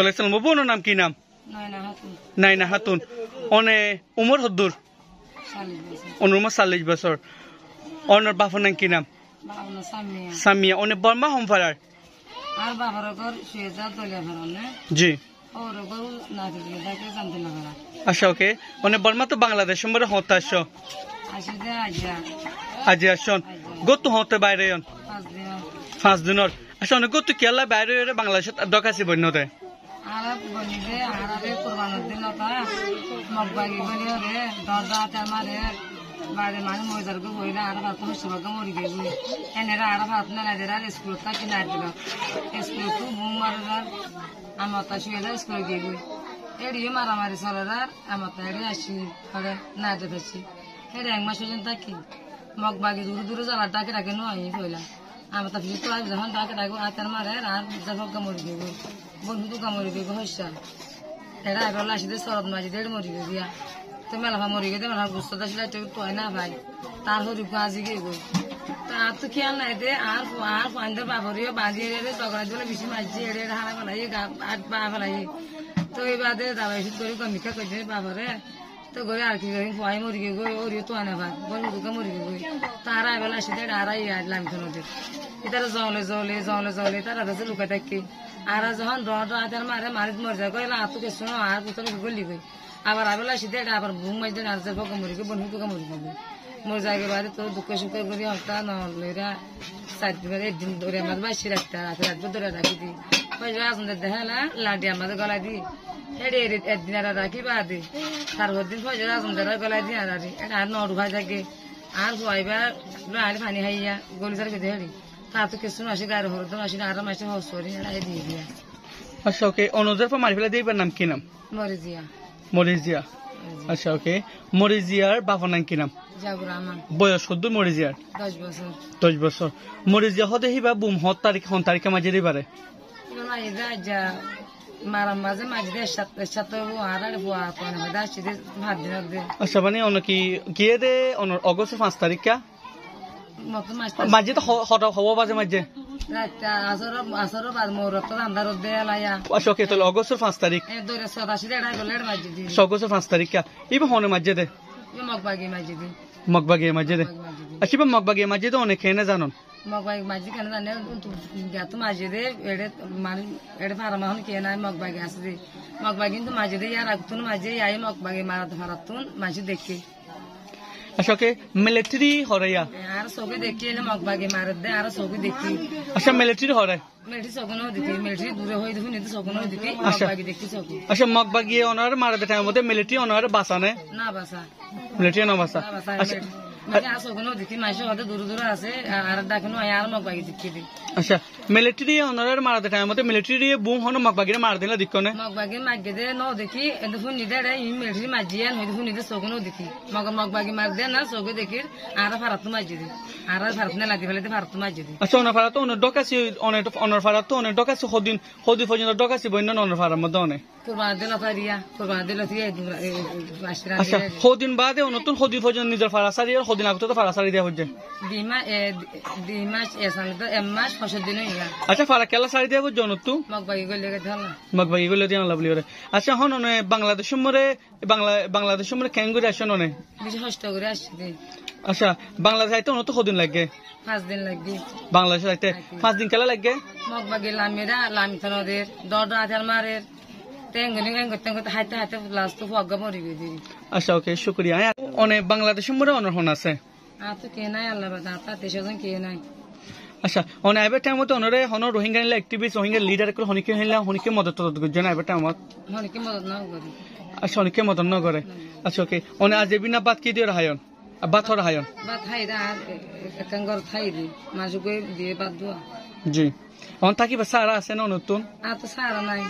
ওয়ালাইকুম সালাম বোনের নাম কি নাম নাইনা খাতুন অনে উমর হদ্দুর অনুর 40 বছর অনর বাপর নাম কি নাম সামিয়া অনে বর্মা হোমফারার আর বাবার ঘর সুয়েজা দলিয়া ফেরানে জি ওর ঘর নাকি দেখে জানতে না ফেরা আচ্ছা ওকে অনে বর্মা তো বাংলাদেশ সম্বরে হতে আসছো আসি যে আজিয়া আজি আসছন গত হতে বাইরে 5 দিনের আচ্ছা অনেক গত কেলা বাইরে বাংলাদেশত ডকাছি বন্যতে আরব বলি যে আরবে কুরবানের দিন তা মগবাগি বলি রে দরজা তামারে বাইরে মানে মজার গো হইলা আর ভাত সবাগা মরি গেল এনেরা আর ভাত না লাদেরা স্কুল তা কি না দিল স্কুল তো বুমারদার আমতা শুয়েলা স্কুল গেল এড়িয়ে মারামারি চলার আমতা এড়ে আসি করে না দিতেছি এর এক মাস পর্যন্ত কি মগবাগি দূরে দূরে জ্বালা ডাকে ডাকে নয় হইলা আমতা ফিরে তো যখন ডাকে ডাকে আতার মারে আর যাবগা মরি গেল বন্ধু তো মরি গেল হইসা এরা এবার লাসিদের সরদ মাঝি দেড় মরি গিয়া তো মেলাফা মরি গেছে মেলা বুঝতে আসলে তো হয় না ভাই তার হরি আজি গিয়ে গই আর তো খেয়াল নাই দে আর আর পান্ডের বাবরিও বাঁধিয়ে ঝগড়া দিলে বেশি মাঝি এড়ে হারা ফেলাই আট পা ফেলাই তো এই বাদে দাবাই ওষুধ করে কমিকা করছে বাবারে তো গড়ে আর কি ফোয়াই মরি গিয়ে গই ওরিও তো হয় না ভাই বন্ধুকে মরি গিয়ে গই তারা এবার লাসিদের আড়াই লামিখান ওদের এটার জলে জলে জলে জলে তারা কাছে লুকাই থাকি আর যখন রাতের মারে মারি মরে যায় কইলা আতো কিছু না আর পুতলে গলি গই আবার আবেলা সিধে আবার ঘুম মাইতে আর যে পকা মরি গই বন্ধু পকা মরি গই মরে যায় বাড়ি তো দুঃখ সুখ করি হপ্তাহ নহলেরা 7 দিন একদিন ধরে আমার বাসি রাখতে রাত ধরে রাখি দি পয়সা আসলে দেখালা লাডি আমাদের গলা দি হেডে একদিন আর রাখি বাদে তারপর দিন পয়সা আসলে গলায় দি আর এটা আর নড়ু ভাই থাকে আর হইবার আর পানি খাইয়া গলি সার খেতে হেড়ি তা তো কিছু আসি গাড়ি হরদম আসি আর মাসে হসরি দিয়ে দিয়া আচ্ছা ওকে অনুজের পর মারি ফেলে দিবার নাম কি নাম মরিজিয়া মরিজিয়া আচ্ছা ওকে মরিজিয়ার বাপর নাম কি নাম জাবুর রহমান বয়স কত মরিজিয়ার 10 বছর মরিজিয়া হতে হিবা বুম হত তারিখে মাঝে দিবারে মারাম মাঝে মাঝে সাথে আর বুয়া পান দাসি ভাত দিন আচ্ছা মানে অনেকি গিয়ে দে অগস্টের 5 তারিখা মাঝে তো হওয়া বাজে মাঝে আসর মোরত আন্ধার দেলায়া আচ্ছা ওকে তাহলে অগস্টের 5 তারিখ দরে 87 এড়া গলের মাঝে দি অগস্টের 5 তারিখা ইবা হনে মাঝে দে মগবাগি মাঝে দি মাঝে দে আচ্ছা ইবা মগবাগি মাঝে তো অনেক খেয়ে না জানন মগবাগি মাঝে কেন জানে গাতো মাঝে দে এড়ে মানে এড়ে ফারামা হন কে না মগবাগি আছে দে মগবাগি কিন্তু মাঝে দে আর আগুন মাঝে আই মগবাগি মারাত ফারাতুন মাঝে দেখি আচ্ছা ওকে মিলিটারি হরাইয়া আর সবে দেখি এলে মগবাগি মারত দে আর সবে দেখি আচ্ছা মিলিটারি হরাই মিলিটারি সগনো দেখি মিলিটারি দূরে হই দেখুন এত সগনো দেখি মগবাগি দেখি সগো আচ্ছা মগবাগি অনার মারা দে টাইম মধ্যে মিলিটারি অনার বাসানে না বাসা মিলিটারি না বাসা আচ্ছা মানে আর সগনো দেখি মাইসে হতে দূরে দূরে আছে আর ডাকনো আর মগবাগি দেখি দি আচ্ছা মিলিটারি অনার মারা দে টাইম মধ্যে মিলিটারি বুম হন মগবাগি মার দিলা দিকনে মগবাগি মাগে দে ন দেখি এত ফুন নিদে রে ই মিলিটারি মাজিয়া নই ফুন নিদে সগনো দেখি মগবাগি মার দে না সগে দেখি আর ফারাত মাজি দি আর ফারাত না লাগি ফেলে ফারাত মাজি দি আচ্ছা অনার ফারাত অনেক ডকাসি অনার ফারাত অনেক ডকাসি হদিন পর্যন্ত ডকাসি বইন অনার ফারার মধ্যে অনেক কুরবান দিলা ফারিয়া কুরবান দিলা দিয়ে আশরা আচ্ছা হদিন বাদে নতুন হদি পর্যন্ত নিজের ফারা সারি আর হদিন আগতে তো ফারা সারি দেয়া হচ্ছে দিমাস এসালে তো এমাস 5 দিন হইয়া আচ্ছা ফারা কেলা সারি দেয়া হচ্ছে নতুন মগবাগি গলে গেছলা মগবাগি গলে দিয়া লাভলি রে আচ্ছা হন অনে বাংলাদেশ মরে ক্যাঙ্গুরি আসন অনে বেশি কষ্ট করে আসছে আচ্ছা বাংলাদেশ আইতে অনত কদিন লাগে 5 দিন লাগবে বাংলাদেশ আইতে 5 দিন কেলা লাগে মগবাগি লামিরা লামিথানদের দড় আধার মারের টেঙ্গতে হাইতে হাইতে লাস্ট তো ফগা মরি গেছি আচ্ছা ওকে শুকরিয়া অনে বাংলাদেশ মরে অনর হন আছে তো কে নাই আল্লাহ বাদা তা দেশজন কে নাই আচ্ছা অনে আইবে টাইম মতে অনরে হন রোহিঙ্গা নিলে অ্যাক্টিভিস্ট রোহিঙ্গা লিডার করে হনিকে হইলা হনিকে মদত করছেন আইবে টাইম হনিকে মদত না করে আচ্ছা হনিকে মদত না করে আচ্ছা ওকে অনে আজ বিনা বাত কি দিয়ে রাহায়ন বাত হর হায়ন বাত হাইরা একাঙ্গর থাই দি মাসুকে দিয়ে বাদ দুয়া জি অন থাকি সারা আছে না নতুন তো সারা নাই